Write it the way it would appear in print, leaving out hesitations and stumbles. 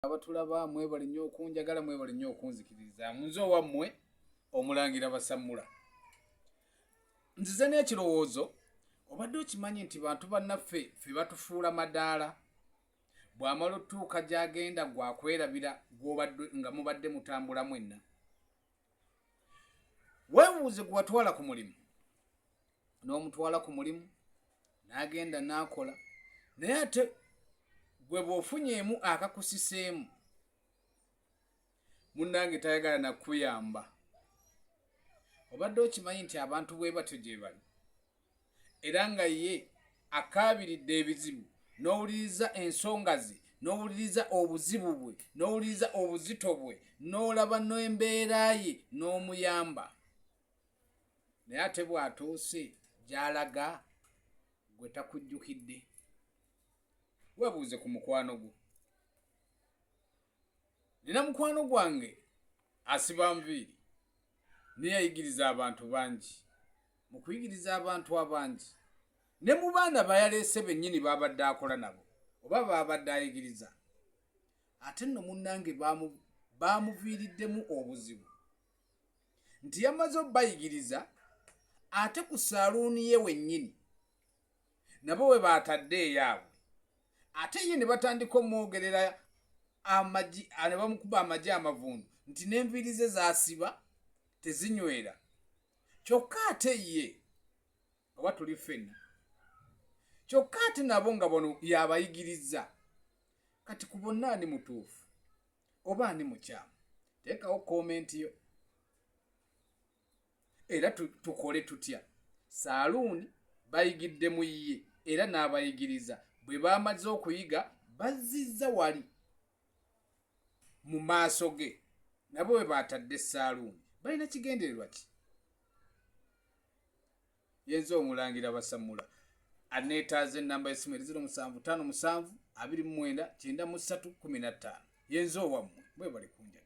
abatulaba mwebale nnyo okunjagala mwebale nnyo okunzikiriza munze owammwe omulangira Basamula. Nzize n'ekirowoozo obadde okimanyi nti bantu bannaffe ffe batufuula madaala bw'amala otuuka gy'agenda gwakwerabira nga mubadde mutambula mwenna. Weebuuze gwe watwala ku mulimu n'omutwala ku mulimu n'agenda n'akola naye ate gwe bw'ofunyeemu akakusiseemu munnange tayagala nakuyamba. Obadde okimanyi nti abantu bwe batyo gye bali era nga ye akaabiridde ebizibu n'owuliriza ensonga ze n'owuliriza obuzibu bwe n'owuliriza obuzito bwe n'olaba n'embeera ye n'omuyamba naye ate bw'atuuse gy'alaga gwe takujjukidde. Weebuuze ku mukwano gwo. Nina mukwano gwange asiba nviiri naye yayigiriza abantu bangi. Mu kuyigiriza abantu abangi ne mu baana bayaleese bennyini babadde akola nabo oba babadde ayigiriza ate nno munnange baamuviiriddemu obuzibu nti yamaze obbayigiriza ate ku saaluuni ye wennyini nabo we baatadde eyaabwe ate ye ne batandika omwogerera ne bamukuba amagi amavundu nti n'enviiri ze zaasiba tezinywera. Kyokka ate ye oba tuli ffenna kyokka ate nabo nga bono yabayigiriza. Kati ku bonna ani mutuufu oba ani mukyamu? Teekawo komenti yo era tukole tutya. Saaluuni bayigidde mu ye era n'abayigiriza bwe bamaze okuyiga bazzizza wali mu maaso ge nabo bwe baatadde saaluuni balina kigendererwa ki? Yenze omulangira Basamula aneetaaza ennamba y'essimu 0757 29 93 15. Yenze owammwe mwebale kunjagala.